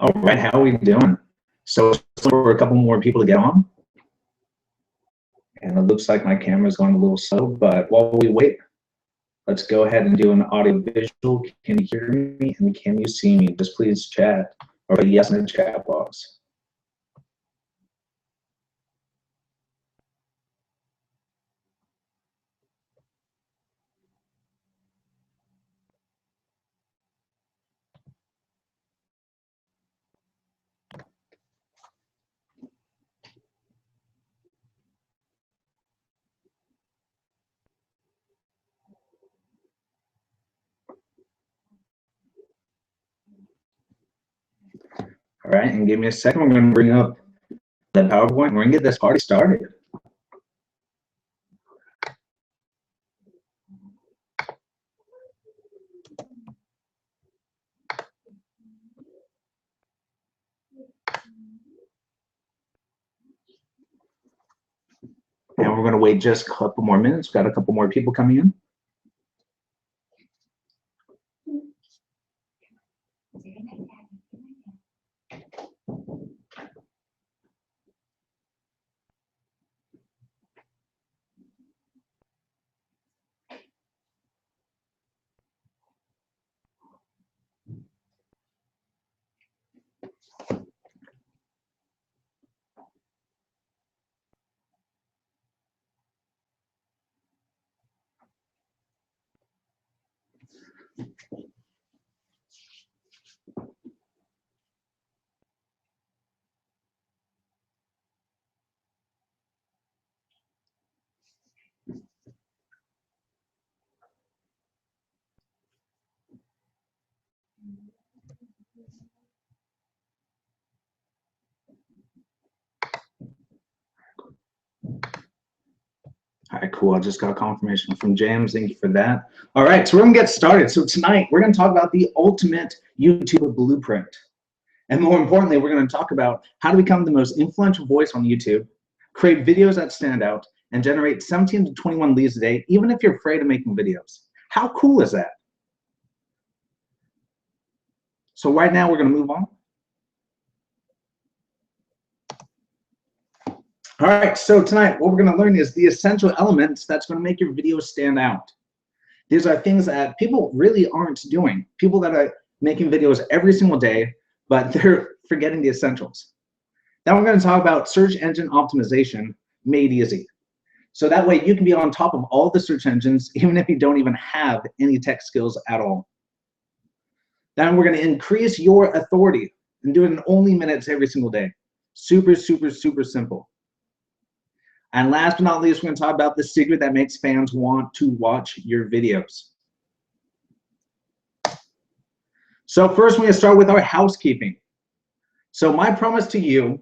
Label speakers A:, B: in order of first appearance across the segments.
A: All right, how are we doing? So for a couple more people to get on. And it looks like my camera's going a little slow, but while we wait, let's go ahead and do an audio visual. Can you hear me and can you see me? Just please chat or put yes in the chat box. All right, and give me a second. We're going to bring up the PowerPoint and we're going to get this party started. And we're going to wait just a couple more minutes. Got a couple more people coming in. All right, cool. I just got confirmation from James. Thank you for that. All right, so we're going to get started. So tonight, we're going to talk about the ultimate YouTube blueprint. And more importantly, we're going to talk about how to become the most influential voice on YouTube, create videos that stand out, and generate 17 to 21 leads a day, even if you're afraid of making videos. How cool is that? So right now, we're going to move on. All right, so tonight, what we're going to learn is the essential elements that's going to make your videos stand out. These are things that people really aren't doing. People that are making videos every single day, but they're forgetting the essentials. Then we're going to talk about search engine optimization made easy. So that way you can be on top of all the search engines, even if you don't even have any tech skills at all. Then we're going to increase your authority and do it in only minutes every single day. Super, super, super simple. And last but not least, we're going to talk about the secret that makes fans want to watch your videos. So first, we're going to start with our housekeeping. So my promise to you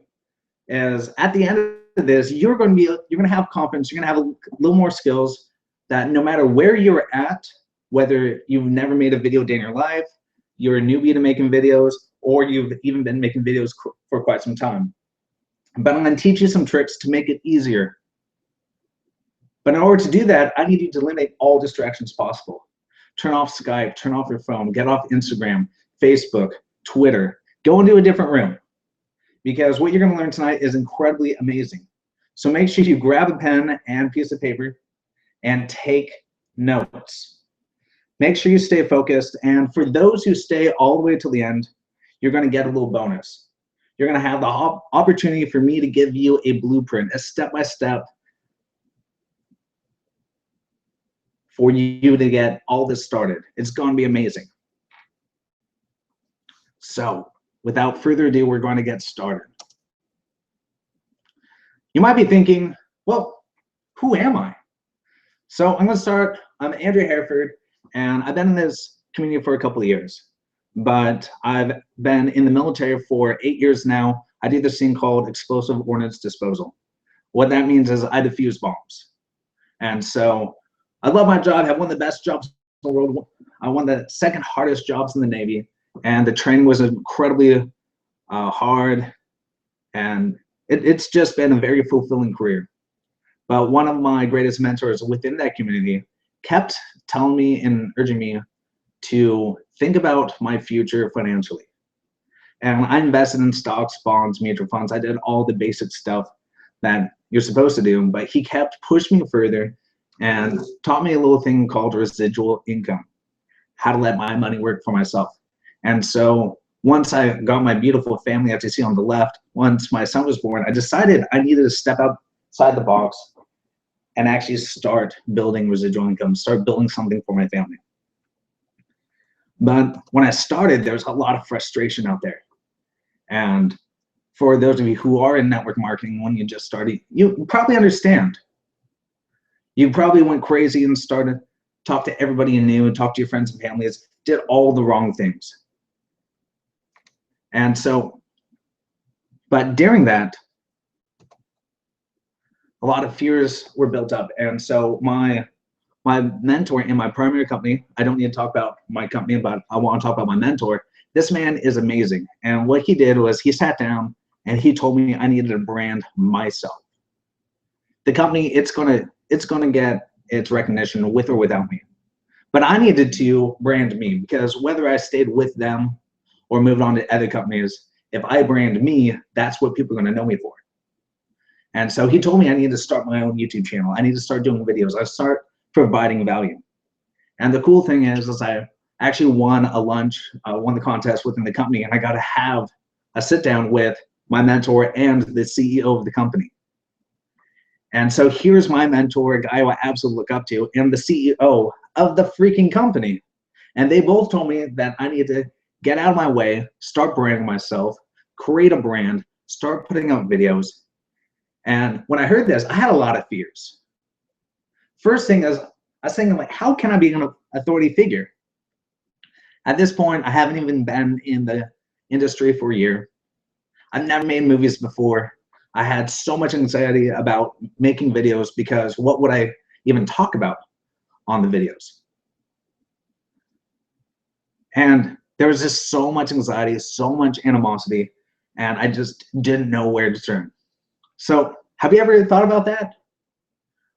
A: is at the end of this, you're going to have confidence, you're going to have a little more skills that no matter where you're at, whether you've never made a video day in your life, you're a newbie to making videos, or you've even been making videos for quite some time. But I'm going to teach you some tricks to make it easier. But in order to do that, I need you to eliminate all distractions possible. Turn off Skype, turn off your phone, get off Instagram, Facebook, Twitter. Go into a different room, because what you're going to learn tonight is incredibly amazing. So make sure you grab a pen and piece of paper and take notes. Make sure you stay focused, and for those who stay all the way till the end, you're going to get a little bonus. You're going to have the opportunity for me to give you a blueprint, a step-by-step for you to get all this started. It's going to be amazing. So without further ado, we're going to get started. You might be thinking, well, who am I? So I'm going to start. I'm Andrew Hereford, and I've been in this community for a couple of years, but I've been in the military for 8 years now. I do this thing called explosive ordnance disposal. What that means is I defuse bombs. And so I love my job. I have one of the best jobs in the world. I one of the second hardest jobs in the Navy, and the training was incredibly hard, and it's just been a very fulfilling career. But one of my greatest mentors within that community kept telling me and urging me to think about my future financially. And I invested in stocks, bonds, mutual funds. I did all the basic stuff that you're supposed to do, but he kept pushing me further and taught me a little thing called residual income, how to let my money work for myself. And so once I got my beautiful family, as you see on the left, once my son was born, I decided I needed to step outside the box and actually start building residual income, start building something for my family. But when I started, there was a lot of frustration out there. And for those of you who are in network marketing, when you just started, you probably understand. You probably went crazy and started talk to everybody you knew, talk to your friends and families, did all the wrong things. And so, but during that, a lot of fears were built up. And so my mentor in my primary company, I don't need to talk about my company, but I want to talk about my mentor. This man is amazing. And what he did was he sat down and he told me I needed to brand myself. The company, it's gonna get its recognition with or without me. But I needed to brand me, because whether I stayed with them or moved on to other companies, if I brand me, that's what people are gonna know me for. And so he told me I need to start my own YouTube channel. I need to start doing videos. I start providing value. And the cool thing is I actually won a lunch, won the contest within the company, and I got to have a sit down with my mentor and the CEO of the company. And so here's my mentor, a guy who I absolutely look up to, and the CEO of the freaking company. And they both told me that I need to get out of my way, start branding myself, create a brand, start putting out videos. And when I heard this, I had a lot of fears. First thing is, I was thinking, like, how can I be an authority figure? At this point, I haven't even been in the industry for a year. I've never made movies before. I had so much anxiety about making videos because what would I even talk about on the videos? And there was just so much anxiety, so much animosity, and I just didn't know where to turn. So have you ever thought about that?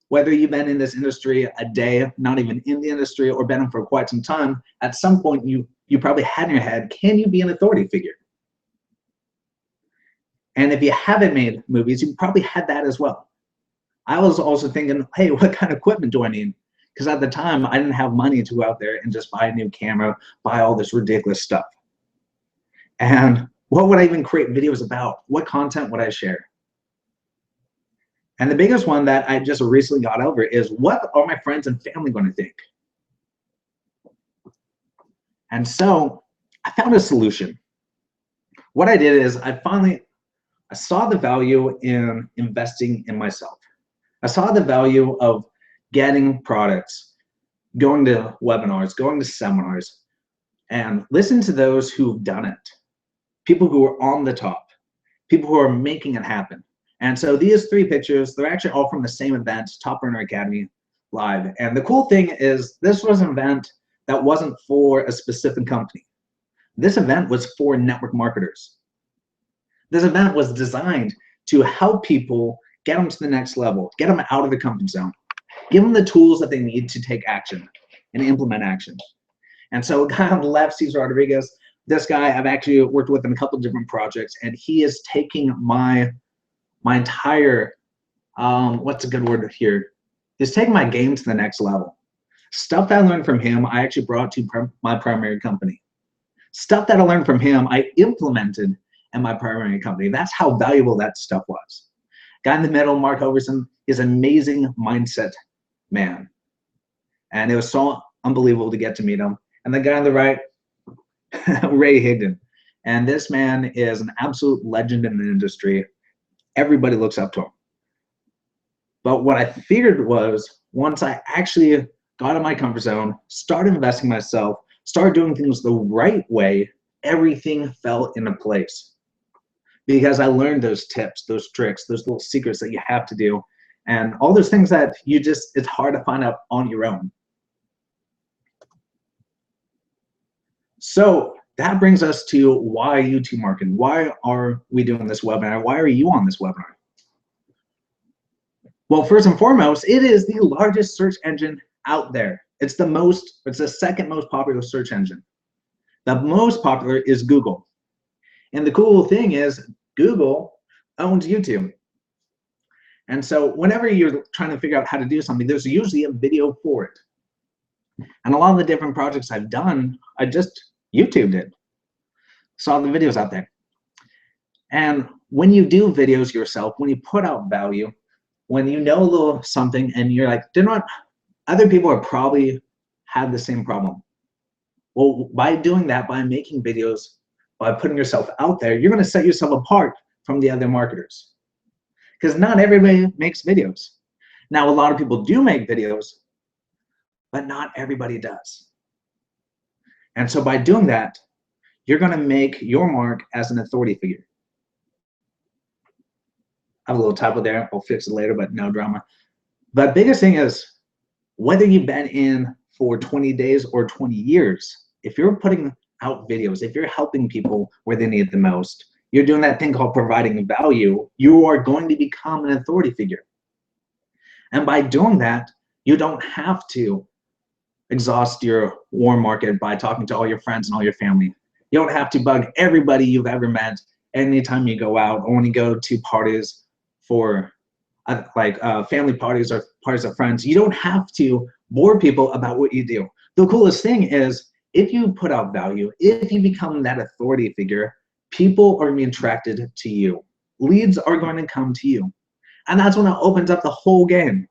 A: Whether you've been in this industry a day, not even in the industry, or been in for quite some time, at some point you probably had in your head, can you be an authority figure? And if you haven't made movies, you probably had that as well. I was also thinking, hey, what kind of equipment do I need? Because at the time, I didn't have money to go out there and just buy a new camera, buy all this ridiculous stuff. And what would I even create videos about? What content would I share? And the biggest one that I just recently got over is, what are my friends and family going to think? And so I found a solution. What I did is I saw the value in investing in myself. I saw the value of getting products, going to webinars, going to seminars, and listen to those who've done it. People who are on the top, people who are making it happen. And so these three pictures, they're actually all from the same event, Top Earner Academy Live. And the cool thing is, this was an event that wasn't for a specific company. This event was for network marketers. This event was designed to help people get them to the next level, get them out of the comfort zone, give them the tools that they need to take action and implement action. And so a guy on the left, Cesar Rodriguez, this guy, I've actually worked with in a couple of different projects, and he is taking my entire, what's a good word here? He's taking my game to the next level. Stuff that I learned from him, I actually brought to my primary company. Stuff that I learned from him, I implemented in my primary company. That's how valuable that stuff was. Guy in the middle, Mark Overson, is an amazing mindset man. And it was so unbelievable to get to meet him. And the guy on the right, Ray Higdon. And this man is an absolute legend in the industry. Everybody looks up to him. But what I figured was, once I actually got out of my comfort zone, started investing in myself, started doing things the right way, everything fell into place. Because I learned those tips, those tricks, those little secrets that you have to do, and all those things that it's hard to find out on your own. So that brings us to why YouTube marketing. Why are we doing this webinar? Why are you on this webinar? Well, first and foremost, it is the largest search engine out there. It's the second most popular search engine. The most popular is Google. And the cool thing is Google owns YouTube. And so whenever you're trying to figure out how to do something, there's usually a video for it. And a lot of the different projects I've done, I just YouTubed it. Saw the videos out there. And when you do videos yourself, when you put out value, when you know a little something and you're like, they're not, other people are probably have the same problem. Well, by doing that, by making videos, by putting yourself out there, you're going to set yourself apart from the other marketers. Because not everybody makes videos. Now, a lot of people do make videos, but not everybody does. And so by doing that, you're going to make your mark as an authority figure. I have a little typo there. I'll fix it later, but no drama. But biggest thing is, whether you've been in for 20 days or 20 years, if you're putting out videos, if you're helping people where they need it the most, you're doing that thing called providing value, you are going to become an authority figure. And by doing that, you don't have to exhaust your warm market by talking to all your friends and all your family. You don't have to bug everybody you've ever met anytime you go out or when you go to parties for family parties or parties of friends. You don't have to bore people about what you do. The coolest thing is, if you put out value, if you become that authority figure, people are going to be attracted to you. Leads are going to come to you. And that's when it opens up the whole game.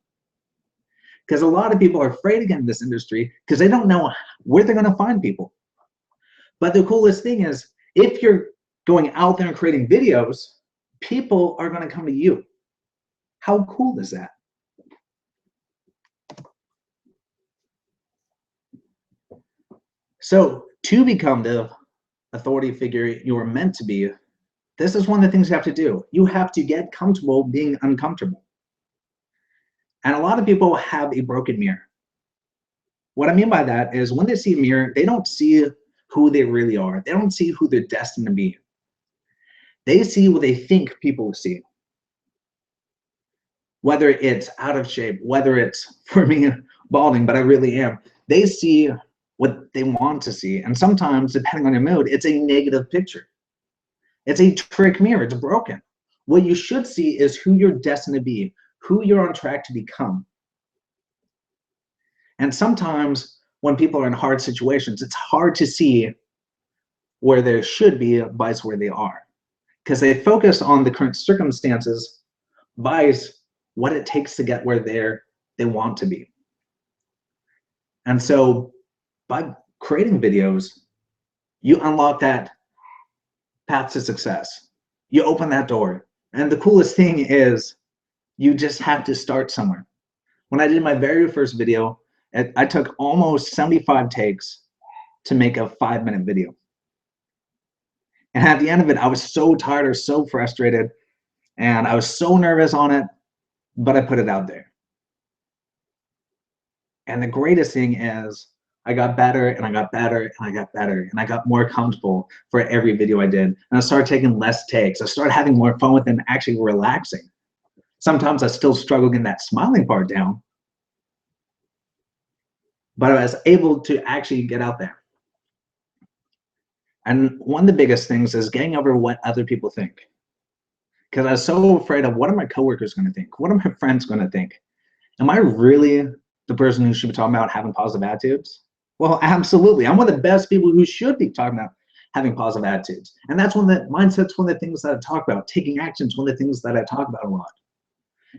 A: Because a lot of people are afraid to get in this industry because they don't know where they're going to find people. But the coolest thing is, if you're going out there and creating videos, people are going to come to you. How cool is that? So to become the authority figure you're meant to be, this is one of the things you have to do. You have to get comfortable being uncomfortable. And a lot of people have a broken mirror. What I mean by that is, when they see a mirror, they don't see who they really are. They don't see who they're destined to be. They see what they think people will see. Whether it's out of shape, whether it's, for me, balding, but I really am. They see what they want to see. And sometimes, depending on your mood, it's a negative picture. It's a trick mirror. It's broken. What you should see is who you're destined to be, who you're on track to become. And sometimes when people are in hard situations, it's hard to see where they should be versus where they are, because they focus on the current circumstances versus what it takes to get where they want to be. And so by creating videos, you unlock that path to success. You open that door. And the coolest thing is, you just have to start somewhere. When I did my very first video, I took almost 75 takes to make a 5-minute video. And at the end of it, I was so tired or so frustrated, and I was so nervous on it, but I put it out there. And the greatest thing is, I got better and I got better and I got better and I got more comfortable for every video I did. And I started taking less takes. I started having more fun with them, actually relaxing. Sometimes I still struggle getting that smiling part down, but I was able to actually get out there. And one of the biggest things is getting over what other people think. Because I was so afraid of, what are my coworkers going to think? What are my friends going to think? Am I really the person who should be talking about having positive attitudes? Well, absolutely. I'm one of the best people who should be talking about having positive attitudes. And that's one of the mindsets, one of the things that I talk about. Taking action is one of the things that I talk about a lot.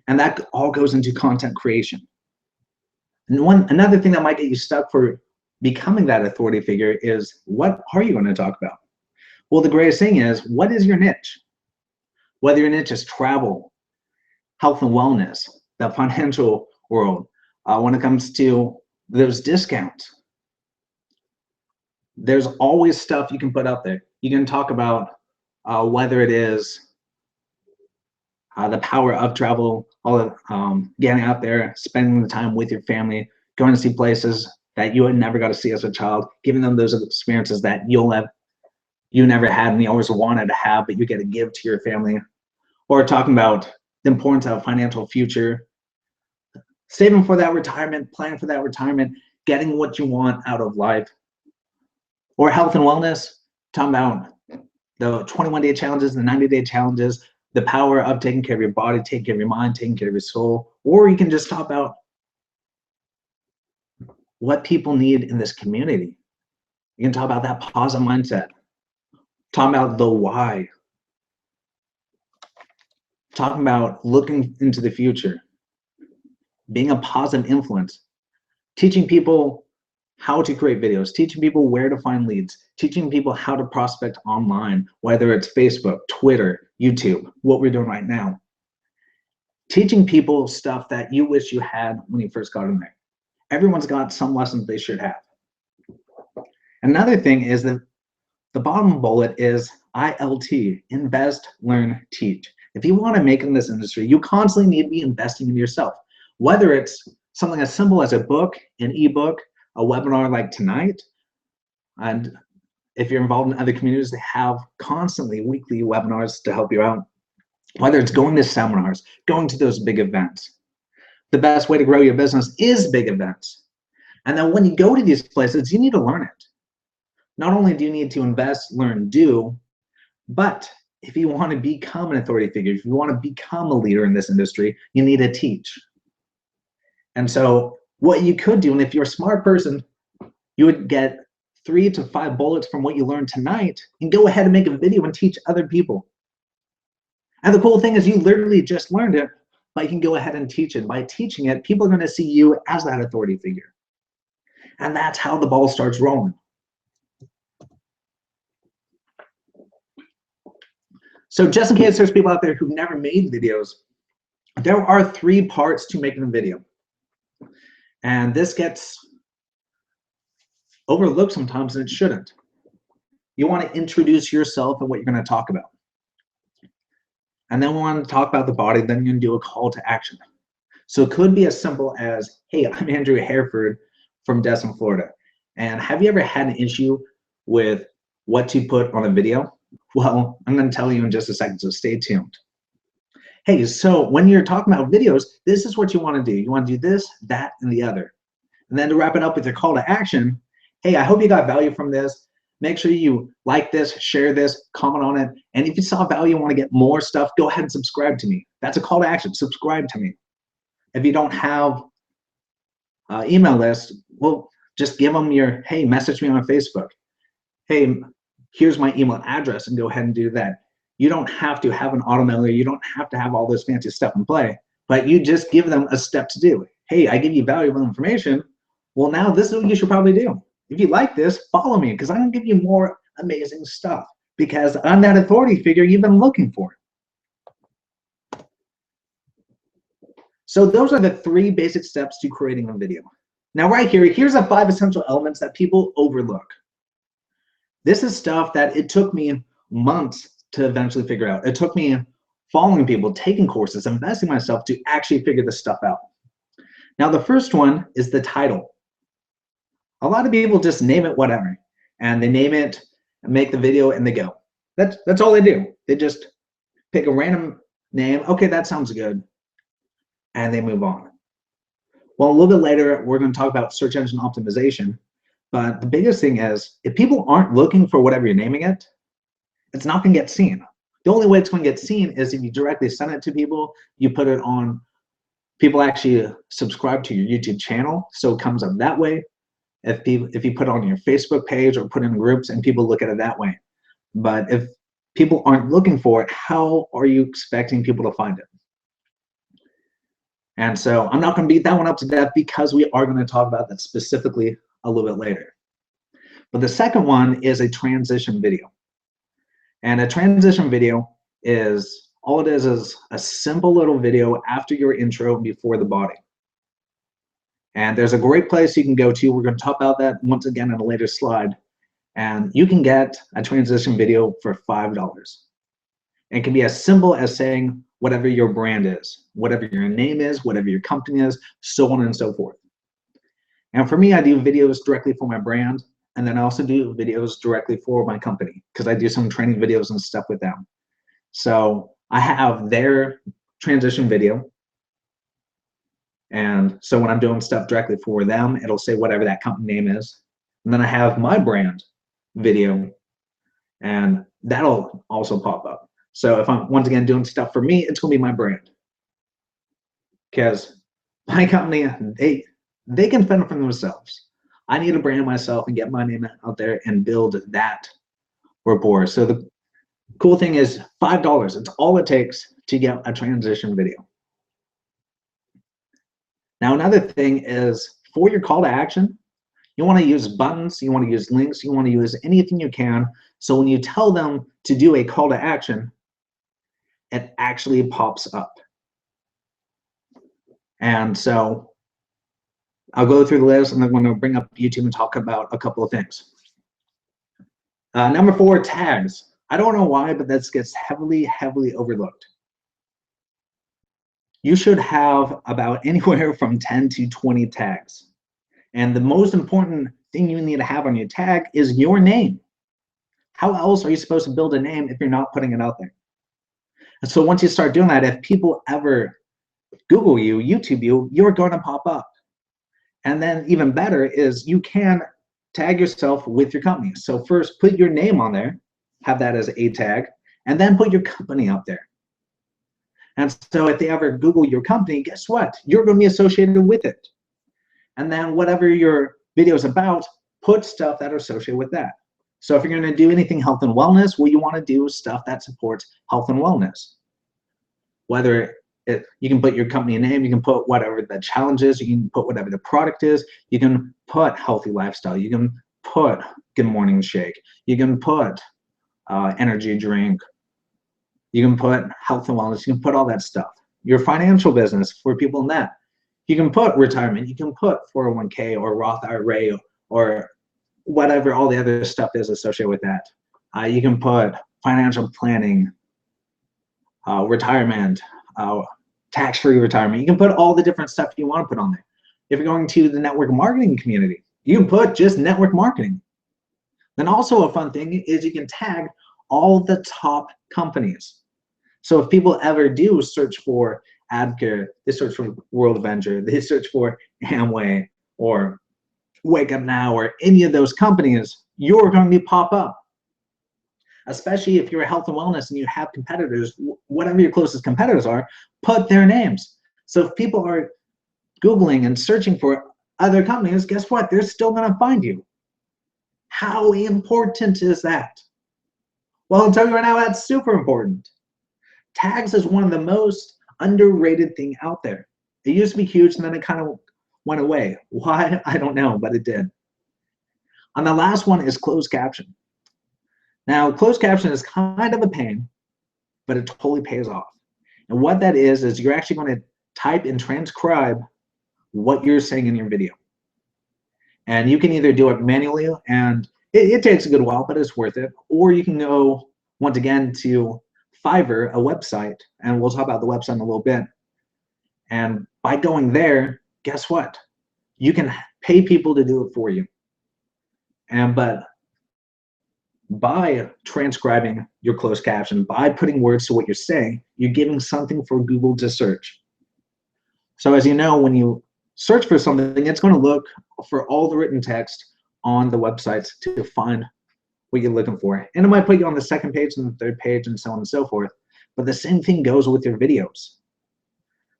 A: And that all goes into content creation. And another thing that might get you stuck for becoming that authority figure is, what are you going to talk about? Well, the greatest thing is, what is your niche? Whether your niche is travel, health and wellness, the financial world, when it comes to those discounts, there's always stuff you can put out there. You can talk about whether it is the power of travel, all of getting out there, spending the time with your family, going to see places that you had never got to see as a child, giving them those experiences that you never had and you always wanted to have, but you get to give to your family. Or talking about the importance of a financial future, saving for that retirement, planning for that retirement, getting what you want out of life. Or health and wellness, talking about the 21-day challenges, the 90-day challenges, the power of taking care of your body, taking care of your mind, taking care of your soul, or you can just talk about what people need in this community. You can talk about that positive mindset, talk about the why, talking about looking into the future, being a positive influence, teaching people how to create videos, teaching people where to find leads, teaching people how to prospect online, whether it's Facebook, Twitter, YouTube, what we're doing right now. Teaching people stuff that you wish you had when you first got in there. Everyone's got some lessons they should have. Another thing is that the bottom bullet is ILT, invest, learn, teach. If you want to make it in this industry, you constantly need to be investing in yourself, whether it's something as simple as a book, an ebook, a webinar like tonight, and if you're involved in other communities, they have constantly weekly webinars to help you out, whether it's going to seminars, going to those big events. The best way to grow your business is big events. And then when you go to these places, you need to learn it. Not only do you need to invest, learn, do, but if you want to become an authority figure, if you want to become a leader in this industry, you need to teach. And so what you could do, and if you're a smart person, you would get 3 to 5 bullets from what you learned tonight and go ahead and make a video and teach other people. And the cool thing is you literally just learned it, but you can go ahead and teach it. By teaching it, people are going to see you as that authority figure. And that's how the ball starts rolling. So just in case there's people out there who've never made videos, there are 3 parts to making a video. And this gets overlooked sometimes, and it shouldn't. You want to introduce yourself and what you're going to talk about. And then we want to talk about the body, then you're going to do a call to action. So it could be as simple as, hey, I'm Andrew Hereford from Destin, Florida. And have you ever had an issue with what to put on a video? Well, I'm going to tell you in just a second, so stay tuned. Hey, so when you're talking about videos, this is what you want to do. You want to do this, that, and the other. And then to wrap it up with your call to action, hey, I hope you got value from this. Make sure you like this, share this, comment on it. And if you saw value and want to get more stuff, go ahead and subscribe to me. That's a call to action. Subscribe to me. If you don't have an email list, well, just give them your, hey, message me on Facebook. Hey, here's my email address, and go ahead and do that. You don't have to have an automailer. You don't have to have all this fancy stuff in play, but you just give them a step to do. Hey, I give you valuable information. Well, now this is what you should probably do. If you like this, follow me, because I'm going to give you more amazing stuff, because I'm that authority figure you've been looking for. So those are the 3 basic steps to creating a video. Now right here, here's the 5 essential elements that people overlook. This is stuff that it took me months to eventually figure out. It took me following people, taking courses, investing in myself to actually figure this stuff out. Now the first one is the title. A lot of people just name it whatever, and they name it, make the video, and they go. That's all they do. They just pick a random name. Okay, that sounds good, and they move on. Well, a little bit later, we're going to talk about search engine optimization, but the biggest thing is if people aren't looking for whatever you're naming it, it's not going to get seen. The only way it's going to get seen is if you directly send it to people, you put it on, people actually subscribe to your YouTube channel, so it comes up that way. If you put it on your Facebook page or put it in groups and people look at it that way. But if people aren't looking for it, how are you expecting people to find it? And so I'm not going to beat that one up to death, because we are going to talk about that specifically a little bit later. But the second one is a transition video. And a transition video is, all it is a simple little video after your intro and before the body. And there's a great place you can go to. We're going to talk about that once again in a later slide. And you can get a transition video for $5. It can be as simple as saying whatever your brand is, whatever your name is, whatever your company is, so on and so forth. And for me, I do videos directly for my brand. And then I also do videos directly for my company, because I do some training videos and stuff with them. So I have their transition video. And so when I'm doing stuff directly for them, it'll say whatever that company name is. And then I have my brand video, and that'll also pop up. So if I'm once again doing stuff for me, it's gonna be my brand. Because my company, they can fend for themselves. I need to brand myself and get my name out there and build that rapport. So the cool thing is $5. It's all it takes to get a transition video. Now another thing is for your call to action, you want to use buttons, you want to use links, you want to use anything you can. So when you tell them to do a call to action, it actually pops up. And so I'll go through the list and then I'm going to bring up YouTube and talk about a couple of things. Number 4, tags. I don't know why, but this gets heavily overlooked. You should have about anywhere from 10 to 20 tags. And the most important thing you need to have on your tag is your name. How else are you supposed to build a name if you're not putting it out there? And so once you start doing that, if people ever Google you, YouTube you, you're going to pop up. And then even better is you can tag yourself with your company. So first put your name on there, have that as a tag, and then put your company up there. And so if they ever Google your company, guess what? You're going to be associated with it. And then whatever your video is about, put stuff that are associated with that. So if you're going to do anything health and wellness, well, you want to do stuff that supports health and wellness. Whether you can put your company name, you can put whatever the challenge is, you can put whatever the product is, you can put healthy lifestyle, you can put good morning shake, you can put energy drink, you can put health and wellness, you can put all that stuff. Your financial business for people in that. You can put retirement, you can put 401k or Roth IRA or whatever all the other stuff is associated with that. You can put financial planning, retirement, tax-free retirement. You can put all the different stuff you want to put on there. If you're going to the network marketing community, you can put just network marketing. Then also a fun thing is you can tag all the top companies. So if people ever do search for AdCare, they search for World Avenger, they search for Amway or Wake Up Now or any of those companies, you're going to pop up. Especially if you're a health and wellness and you have competitors, whatever your closest competitors are, put their names. So if people are Googling and searching for other companies, guess what? They're still going to find you. How important is that? Well, I'll tell you right now, that's super important. Tags is one of the most underrated thing out there. It used to be huge and then it kind of went away. Why? I don't know, but it did. And the last one is closed caption. Now, closed caption is kind of a pain, but it totally pays off. And what that is you're actually going to type and transcribe what you're saying in your video. And you can either do it manually, and it takes a good while, but it's worth it. Or you can go, once again, to Fiverr, a website, and we'll talk about the website in a little bit. And by going there, guess what? You can pay people to do it for you. But by transcribing your closed caption, by putting words to what you're saying, you're giving something for Google to search. So as you know, when you search for something, it's going to look for all the written text on the websites to find what you're looking for. And it might put you on the second page and the third page and so on and so forth. But the same thing goes with your videos.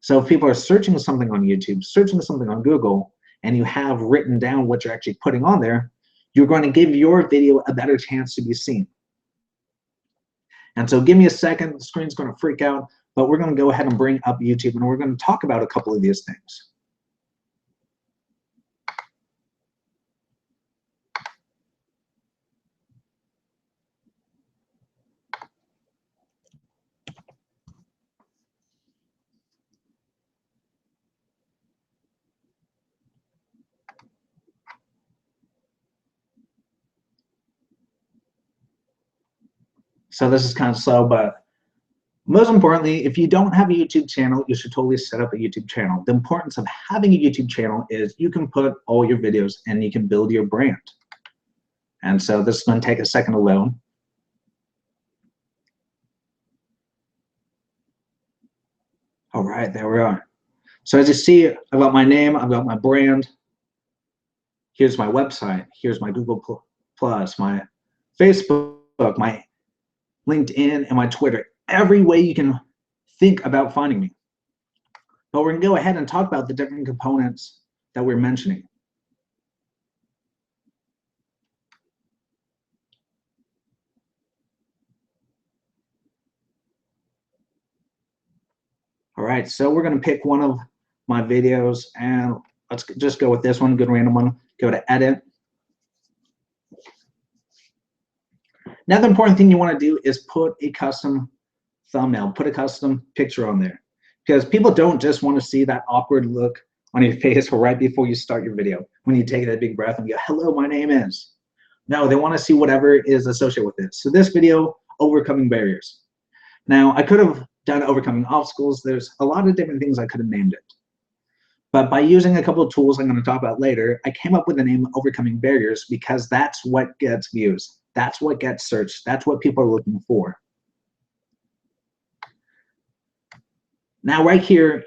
A: So if people are searching something on YouTube, searching something on Google, and you have written down what you're actually putting on there, you're going to give your video a better chance to be seen. And so give me a second, the screen's going to freak out, but we're going to go ahead and bring up YouTube and we're going to talk about a couple of these things. So this is kind of slow, but most importantly, if you don't have a YouTube channel, you should totally set up a YouTube channel. The importance of having a YouTube channel is you can put all your videos and you can build your brand. And so this is going to take a second to load. All right, there we are. So as you see, I've got my name, I've got my brand. Here's my website. Here's my Google Plus, my Facebook, my LinkedIn, and my Twitter. Every way you can think about finding me. But we're gonna go ahead and talk about the different components that we're mentioning. All right, so we're gonna pick one of my videos, and let's just go with this one, good random one. Go to edit. Now the important thing you wanna do is put a custom thumbnail, put a custom picture on there. Because people don't just wanna see that awkward look on your face right before you start your video, when you take that big breath and go, hello, my name is. No, they wanna see whatever is associated with it. So this video, overcoming barriers. Now, I could have done overcoming obstacles. There's a lot of different things I could have named it. But by using a couple of tools I'm going to talk about later, I came up with the name overcoming barriers because that's what gets views. That's what gets searched. That's what people are looking for. Now, right here,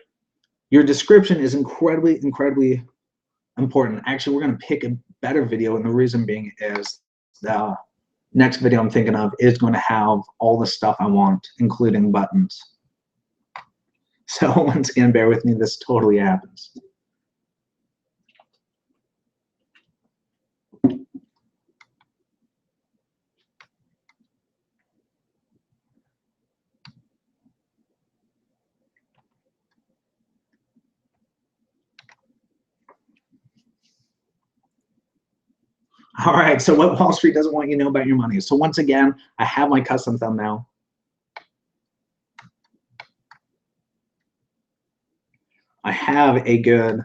A: your description is incredibly, incredibly important. Actually, we're going to pick a better video, and the reason being is the next video I'm thinking of is going to have all the stuff I want, including buttons. So once again, bear with me, this totally happens. All right, so what Wall Street doesn't want you to know about your money. So once again, I have my custom thumbnail. I have a good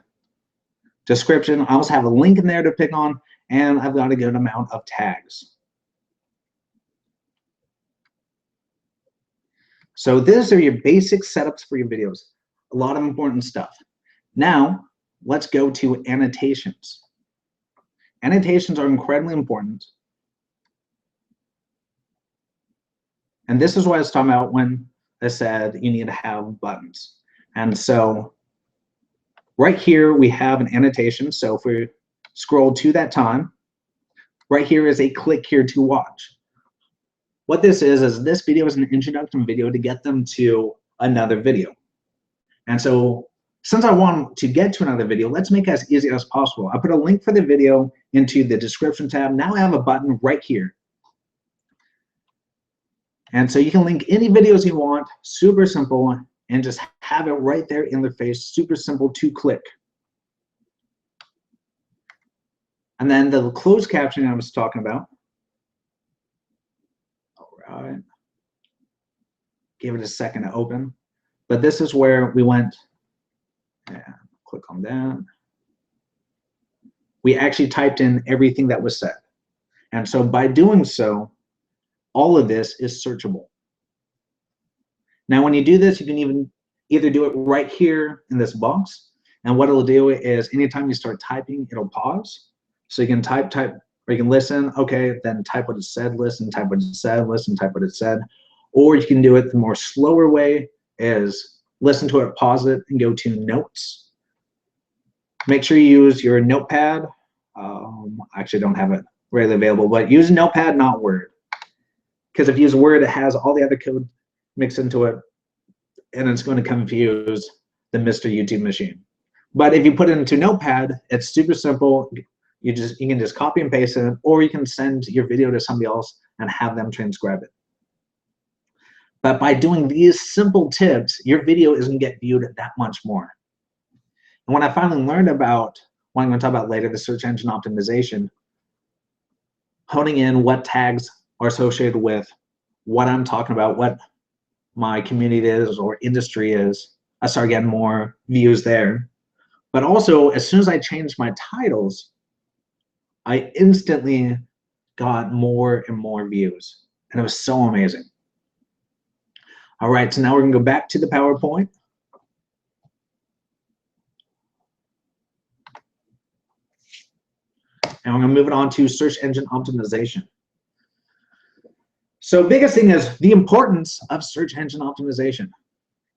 A: description. I also have a link in there to pick on, and I've got a good amount of tags. So these are your basic setups for your videos. A lot of important stuff. Now, let's go to annotations. Annotations are incredibly important. And this is what I was talking about when I said you need to have buttons. And so right here, we have an annotation. So if we scroll to that time, right here is a click here to watch. What this is this video is an introduction video to get them to another video. And so since I want to get to another video, let's make it as easy as possible. I put a link for the video into the description tab. Now I have a button right here. And so you can link any videos you want, super simple, and just have it right there in their face, super simple to click. And then the closed captioning I was talking about. All right. Give it a second to open. But this is where we went, and click on that. We actually typed in everything that was said. And so by doing so, all of this is searchable. Now, when you do this, you can even either do it right here in this box. And what it'll do is anytime you start typing, it'll pause. So you can type, or you can listen, okay, then type what it said, listen, type what it said, listen, type what it said. Or you can do it the more slower way is listen to it, pause it, and go to notes. Make sure you use your notepad. I actually don't have it readily available, but use Notepad, not Word. Because if you use Word, it has all the other code mixed into it, and it's going to confuse the Mr. YouTube machine. But if you put it into Notepad, it's super simple. You can just copy and paste it, or you can send your video to somebody else and have them transcribe it. But by doing these simple tips, your video is going to get viewed that much more. And when I finally learned about what I'm going to talk about later, the search engine optimization, honing in what tags are associated with what I'm talking about, what my community is or industry is, I started getting more views there. But also, as soon as I changed my titles, I instantly got more and more views. And it was so amazing. All right, so now we're going to go back to the PowerPoint. And we're going to move it on to search engine optimization. So biggest thing is the importance of search engine optimization.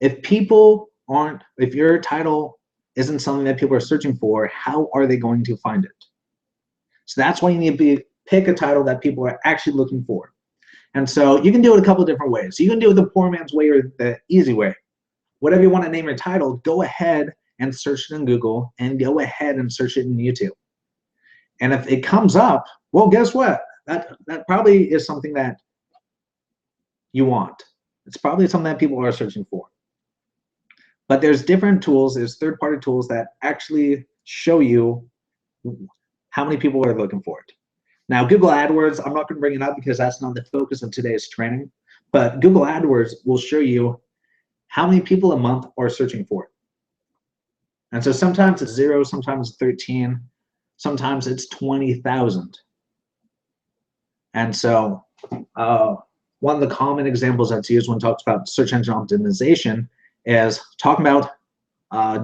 A: If your title isn't something that people are searching for, how are they going to find it? So that's why you need to pick a title that people are actually looking for. And so you can do it a couple different ways. You can do it the poor man's way or the easy way. Whatever you want to name your title, go ahead and search it in Google and go ahead and search it in YouTube. And if it comes up, well, guess what? That probably is something that you want. It's probably something that people are searching for. But there's different tools, there's third-party tools that actually show you how many people are looking for it. Now, Google AdWords, I'm not going to bring it up because that's not the focus of today's training, but Google AdWords will show you how many people a month are searching for it. And so sometimes it's 0, sometimes it's 13, sometimes it's 20,000. And so one of the common examples that's used when it talks about search engine optimization is talking about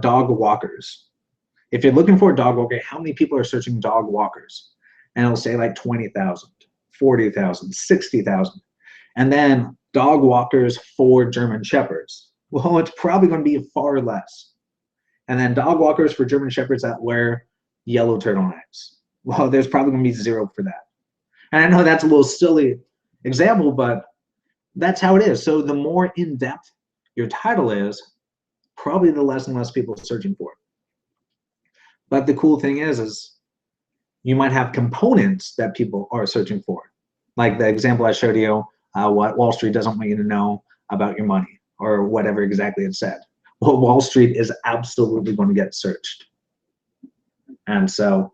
A: dog walkers. If you're looking for a dog walker, how many people are searching dog walkers? And it'll say like 20,000, 40,000, 60,000. And then dog walkers for German Shepherds. Well, it's probably going to be far less. And then dog walkers for German Shepherds that wear yellow turtlenecks. Well, there's probably going to be 0 for that. And I know that's a little silly example, but that's how it is. So the more in-depth your title is, probably the less and less people are searching for it. But the cool thing is you might have components that people are searching for. Like the example I showed you, what Wall Street doesn't want you to know about your money, or whatever exactly it said. Well, Wall Street is absolutely going to get searched. And so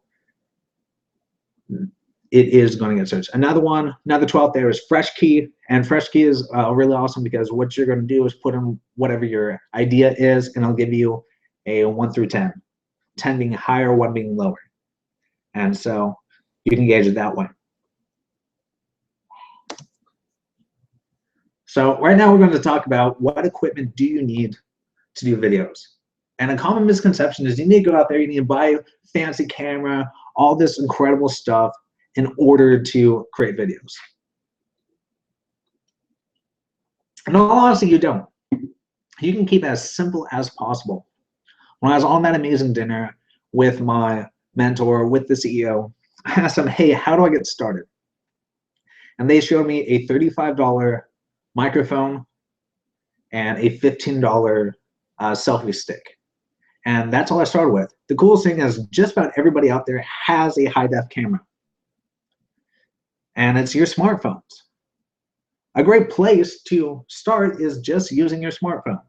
A: it is going to get searched. Another 12 there is Fresh Key. And Fresh Key is really awesome because what you're going to do is put in whatever your idea is, and it'll give you a 1 through 10. 10 being higher, 1 being lower. And so you can gauge it that way. So right now we're going to talk about what equipment do you need to do videos. And a common misconception is you need to go out there, you need to buy a fancy camera, all this incredible stuff in order to create videos. In all honesty, you don't. You can keep it as simple as possible. When I was on that amazing dinner with my mentor, with the CEO, I asked them, hey, how do I get started? And they showed me a $35 microphone and a $15 selfie stick. And that's all I started with. The coolest thing is just about everybody out there has a high-def camera. And it's your smartphones. A great place to start is just using your smartphone.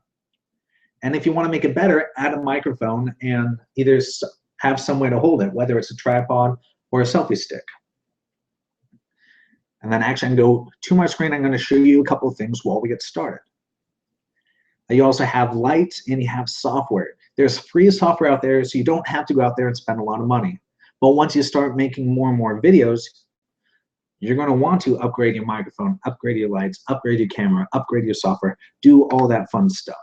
A: And if you want to make it better, add a microphone and either have some way to hold it, whether it's a tripod or a selfie stick. And then actually I can go to my screen. I'm going to show you a couple of things while we get started. You also have lights and you have software. There's free software out there, so you don't have to go out there and spend a lot of money. But once you start making more and more videos, you're going to want to upgrade your microphone, upgrade your lights, upgrade your camera, upgrade your software, do all that fun stuff.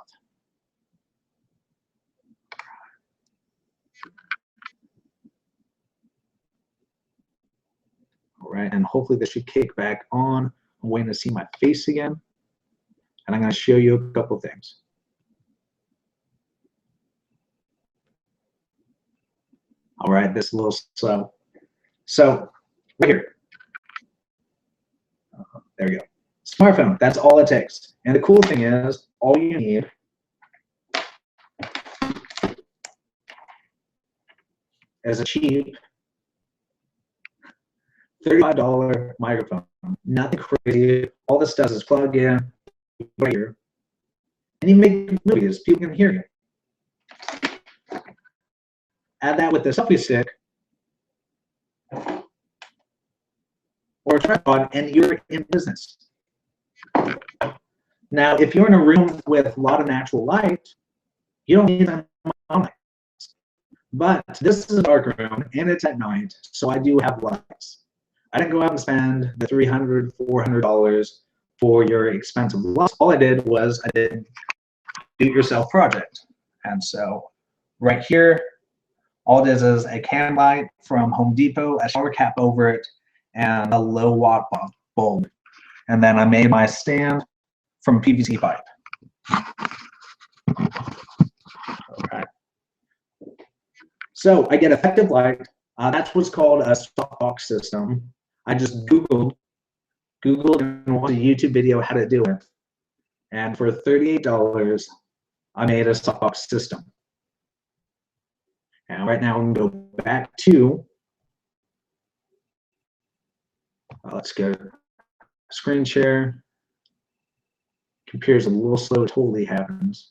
A: All right, and hopefully this should kick back on. I'm waiting to see my face again. And I'm going to show you a couple of things. All right, this is a little slow. So, right here. There we go. Smartphone, that's all it takes. And the cool thing is, all you need is a cheap $35 microphone. Nothing crazy. All this does is plug in right here, and you make movies. People can hear you. Add that with the selfie stick or a tripod, and you're in business. Now, if you're in a room with a lot of natural light, you don't need that light. But this is a dark room, and it's at night, so I do have lights. I didn't go out and spend the $300, $400 for your expensive lights. All I did was I did do-it-yourself project. And so right here, all it is a can light from Home Depot, a shower cap over it, and a low watt bulb. And then I made my stand from PVC pipe. Okay. So I get effective light. That's what's called a softbox system. I just Googled Googled and watched a YouTube video how to do it. And for $38, I made a softbox system. And right now I'm going to go back to, let's go screen share. Computer's a little slow, it totally happens.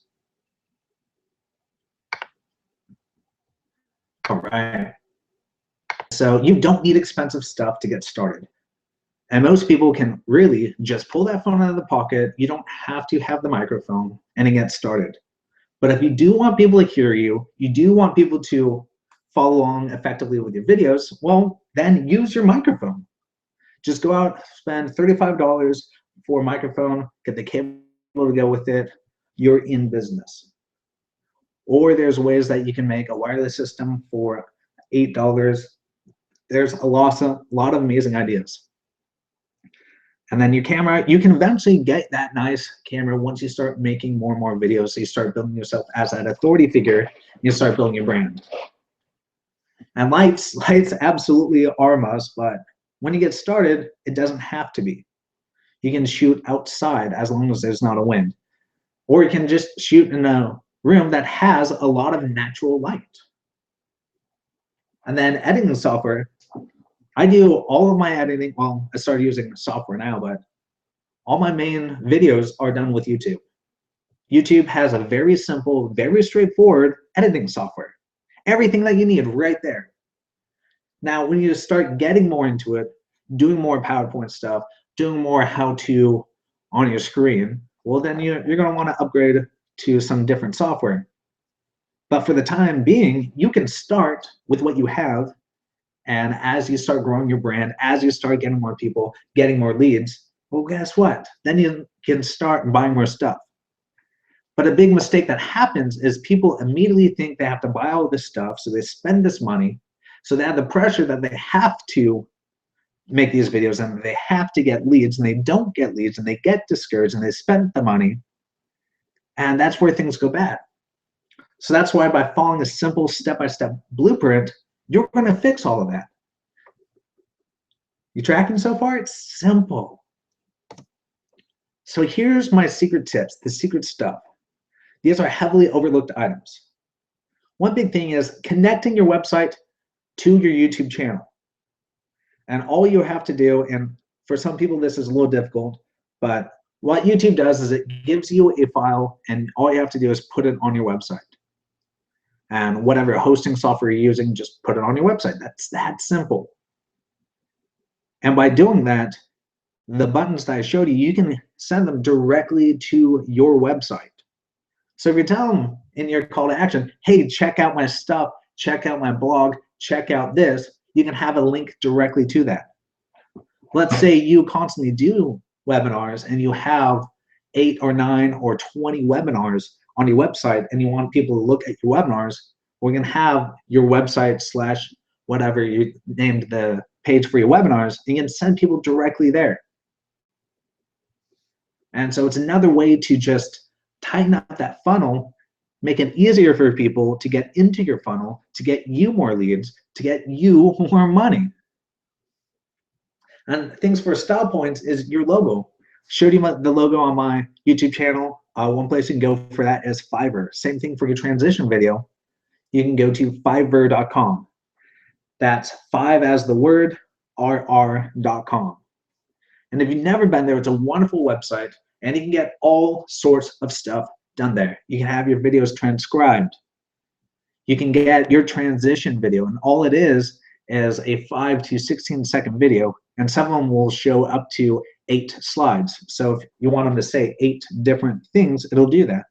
A: All right. So you don't need expensive stuff to get started. And most people can really just pull that phone out of the pocket. You don't have to have the microphone and it gets started. But if you do want people to hear you, you do want people to follow along effectively with your videos, well, then use your microphone. Just go out, spend $35 for a microphone, get the cable to go with it, you're in business. Or there's ways that you can make a wireless system for $8. There's a lot of amazing ideas. And then your camera, you can eventually get that nice camera once you start making more and more videos. So you start building yourself as that authority figure, you start building your brand. And lights absolutely are a must, but when you get started, it doesn't have to be. You can shoot outside as long as there's not a wind. Or you can just shoot in a room that has a lot of natural light. And then editing software, I do all of my editing, well, I started using software now, but all my main videos are done with YouTube. YouTube has a very simple, very straightforward editing software. Everything that you need right there. Now, when you start getting more into it, doing more PowerPoint stuff, doing more how-to on your screen, well, then you're going to want to upgrade to some different software. But for the time being, you can start with what you have. And as you start growing your brand, as you start getting more people, getting more leads, well, guess what? Then you can start buying more stuff. But a big mistake that happens is people immediately think they have to buy all this stuff, so they spend this money, so they have the pressure that they have to make these videos and they have to get leads, and they don't get leads, and they get discouraged, and they spend the money, and that's where things go bad. So that's why by following a simple step-by-step blueprint, you're going to fix all of that. You tracking so far? It's simple. So here's my secret tips, the secret stuff. These are heavily overlooked items. One big thing is connecting your website to your YouTube channel. And all you have to do, and for some people this is a little difficult, but what YouTube does is it gives you a file and all you have to do is put it on your website. And whatever hosting software you're using, just put it on your website. That's that simple. And by doing that, the buttons that I showed you, you can send them directly to your website. So if you tell them in your call to action, hey, check out my stuff, check out my blog, check out this, you can have a link directly to that. Let's say you constantly do webinars and you have 8 or 9 or 20 webinars on your website and you want people to look at your webinars, we're going to have your website slash whatever you named the page for your webinars, and you can send people directly there. And so it's another way to just tighten up that funnel, make it easier for people to get into your funnel, to get you more leads, to get you more money. And things for style points is your logo. Showed you the logo on my YouTube channel. One place you can go for that is Fiverr. Same thing for your transition video. You can go to fiverr.com. That's 5 as the word, rr.com. And if you've never been there, it's a wonderful website, and you can get all sorts of stuff done there. You can have your videos transcribed. You can get your transition video, and all it is a 5 to 16-second video, and some of them will show up to 8 slides. So if you want them to say 8 different things, it'll do that.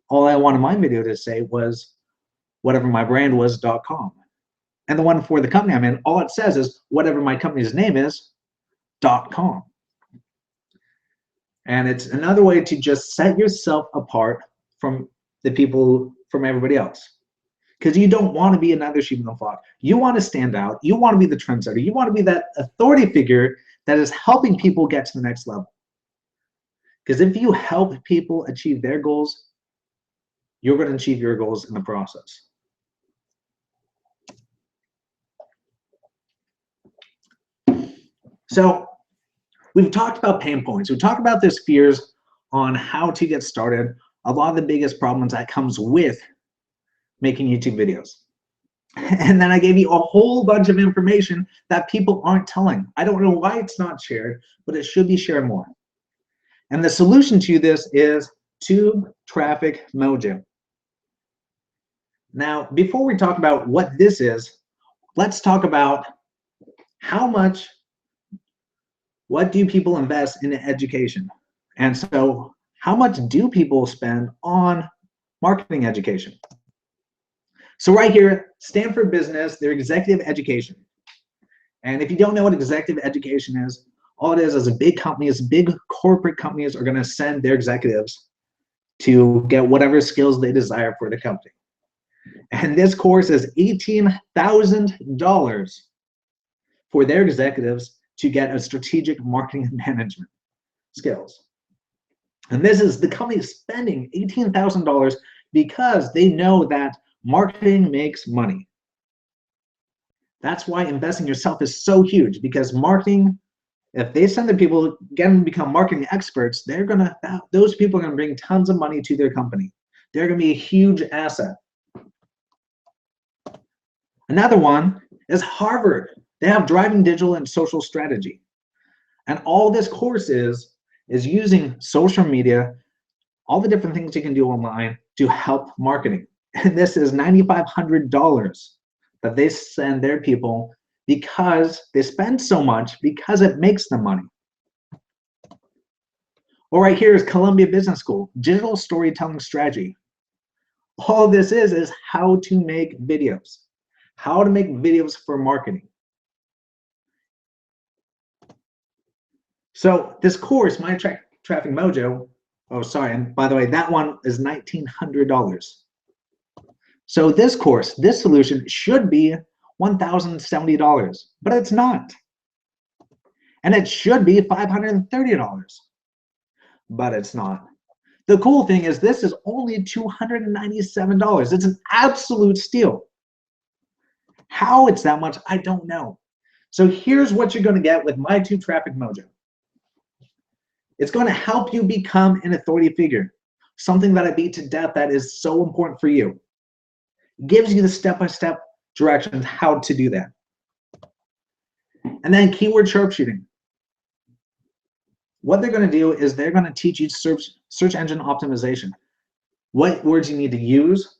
A: All I wanted my video to say was whatevermybrandwas.com. And the one for the company I'm in, all it says is whatever my company's name is, .com. And it's another way to just set yourself apart from the people, from everybody else. Because you don't want to be another sheep in the flock. You want to stand out. You want to be the trendsetter. You want to be that authority figure that is helping people get to the next level. Because if you help people achieve their goals, you're going to achieve your goals in the process. So We've talked about pain points. We've talked about those fears on how to get started. A lot of the biggest problems that comes with making YouTube videos. And then I gave you a whole bunch of information that people aren't telling. I don't know why it's not shared, but it should be shared more. And the solution to this is Tube Traffic Mojo. Now, before we talk about what this is, let's talk about what do people invest in education? And so how much do people spend on marketing education? So right here, Stanford Business, their executive education. And if you don't know what executive education is, all it is a big companies, big corporate companies are gonna send their executives to get whatever skills they desire for the company. And this course is $18,000 for their executives to get a strategic marketing management skills. And this is the company spending $18,000 because they know that marketing makes money. That's why investing in yourself is so huge, because marketing, if they send their people, get them to become marketing experts, those people are gonna bring tons of money to their company. They're gonna be a huge asset. Another one is Harvard. They have driving digital and social strategy. And all this course is using social media, all the different things you can do online to help marketing. And this is $9,500 that they send their people because they spend so much, because it makes them money. All right, here is Columbia Business School, digital storytelling strategy. All this is how to make videos, how to make videos for marketing. So this course, My Traffic Mojo, oh, sorry, and by the way, that one is $1,900. So this course, this solution should be $1,070, but it's not. And it should be $530, but it's not. The cool thing is this is only $297. It's an absolute steal. How it's that much, I don't know. So here's what you're gonna get with My Traffic Mojo. It's going to help you become an authority figure, something that I beat to death that is so important for you. It gives you the step-by-step directions how to do that. And then keyword sharpshooting. What they're going to do is they're going to teach you search engine optimization. What words you need to use,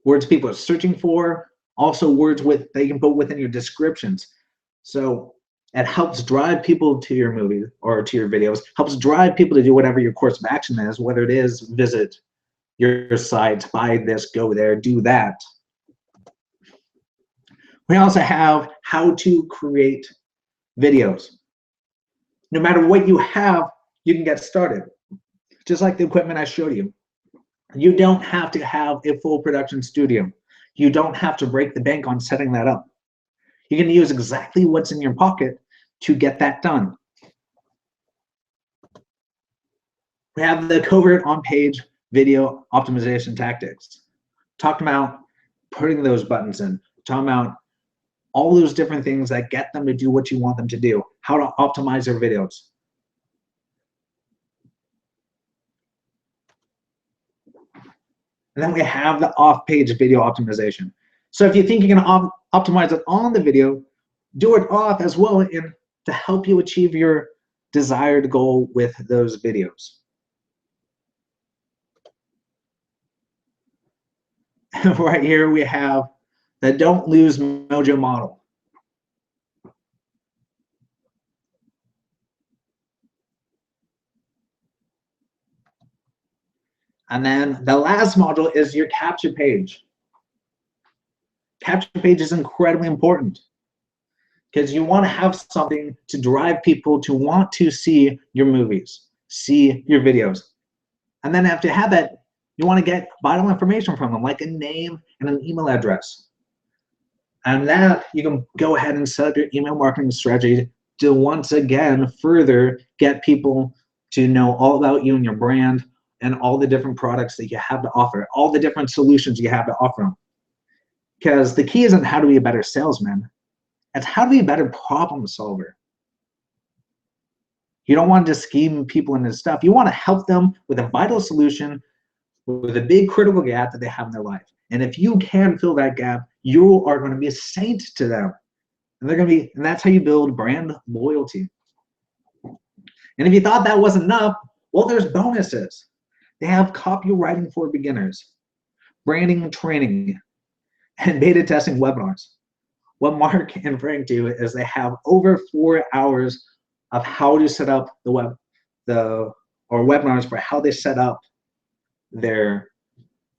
A: words people are searching for, also words that you can put within your descriptions. So it helps drive people to your movie or to your videos, helps drive people to do whatever your course of action is, whether it is visit your site, buy this, go there, do that. We also have how to create videos. No matter what you have, you can get started. Just like the equipment I showed you. You don't have to have a full production studio. You don't have to break the bank on setting that up. You can use exactly what's in your pocket to get that done. We have the covert on-page video optimization tactics. Talked about putting those buttons in, talking about all those different things that get them to do what you want them to do, how to optimize their videos. And then we have the off-page video optimization. So if you think you're gonna optimize it on the video, do it off as well to help you achieve your desired goal with those videos. Right here we have the don't lose Mojo model. And then the last module is your capture page. Capture page is incredibly important because you want to have something to drive people to want to see your movies, see your videos. And then after you have that, you want to get vital information from them, like a name and an email address. And that you can go ahead and set up your email marketing strategy to once again further get people to know all about you and your brand and all the different products that you have to offer, all the different solutions you have to offer them. Because the key isn't how to be a better salesman, it's how to be a better problem solver. You don't want to just scheme people into stuff. You want to help them with a vital solution, with a big critical gap that they have in their life. And if you can fill that gap, you are going to be a saint to them. And they're going to be, and that's how you build brand loyalty. And if you thought that wasn't enough, well, there's bonuses. They have copywriting for beginners, branding training, and beta testing webinars. What Mark and Frank do is they have over 4 hours of how to set up or webinars for how they set up their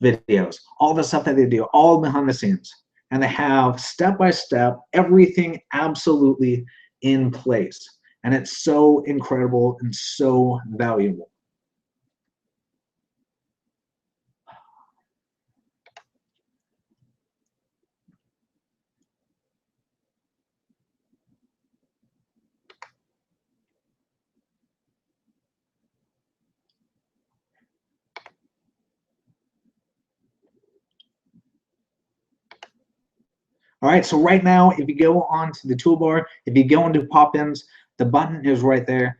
A: videos, all the stuff that they do, all behind the scenes. And they have step-by-step everything absolutely in place. And it's so incredible and so valuable. All right, so right now, if you go onto the toolbar, if you go into pop-ins, the button is right there.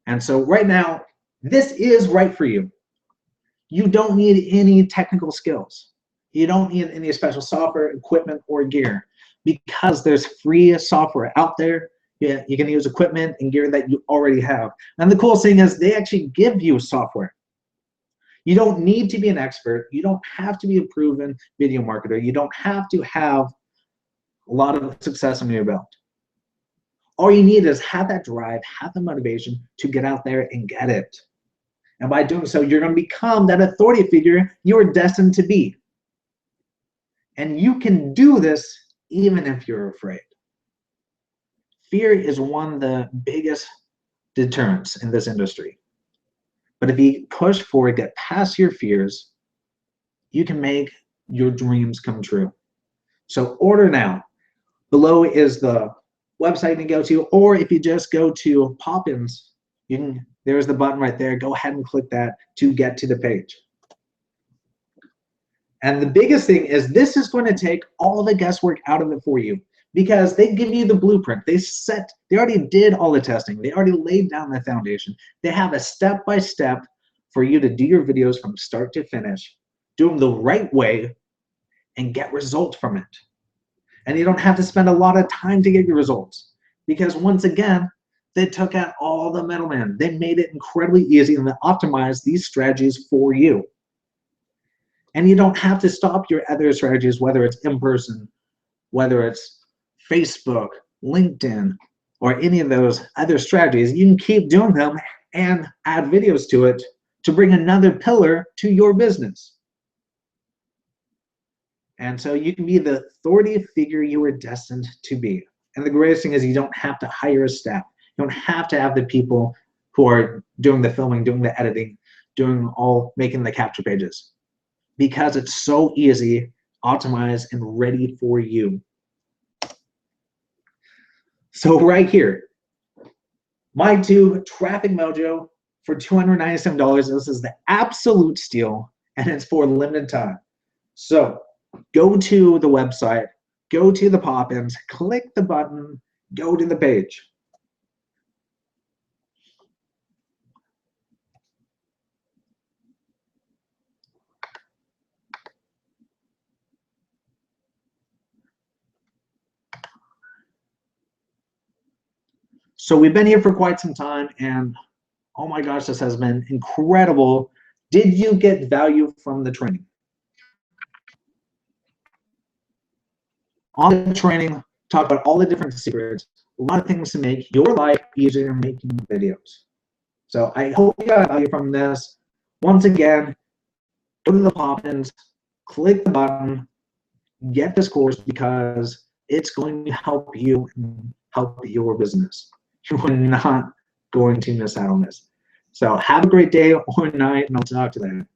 A: And so right now, this is right for you. You don't need any technical skills. You don't need any special software, equipment, or gear, because there's free software out there. Yeah, you can use equipment and gear that you already have. And the cool thing is they actually give you software. You don't need to be an expert. You don't have to be a proven video marketer. You don't have to have a lot of success under your belt. All you need is have that drive, have the motivation to get out there and get it. And by doing so, you're going to become that authority figure you're destined to be. And you can do this even if you're afraid. Fear is one of the biggest deterrents in this industry. But if you push forward, get past your fears, you can make your dreams come true. So order now. Below is the website you can go to, or if you just go to Pop-ins, there's the button right there. Go ahead and click that to get to the page. And the biggest thing is this is going to take all the guesswork out of it for you, because they give you the blueprint. They already did all the testing. They already laid down the foundation. They have a step-by-step for you to do your videos from start to finish, do them the right way, and get results from it. And you don't have to spend a lot of time to get your results, because once again, they took out all the middlemen. They made it incredibly easy, and they optimized these strategies for you. And you don't have to stop your other strategies, whether it's in person, whether it's Facebook, LinkedIn, or any of those other strategies. You can keep doing them and add videos to it to bring another pillar to your business. And so you can be the authority figure you are destined to be. And the greatest thing is you don't have to hire a staff. You don't have to have the people who are doing the filming, doing the editing, making the capture pages, because it's so easy, optimized, and ready for you. So right here, my Traffic Mojo for $297. This is the absolute steal, and it's for a limited time. So go to the website, go to the pop-ins, click the button, go to the page. So we've been here for quite some time, and oh my gosh, this has been incredible. Did you get value from the training? On the training, talk about all the different secrets, a lot of things to make your life easier making videos. So I hope you got value from this. Once again, go to the pop-ins, click the button, get this course, because it's going to help you and help your business. You're not going to miss out on this. So have a great day or night, and I'll talk to you later.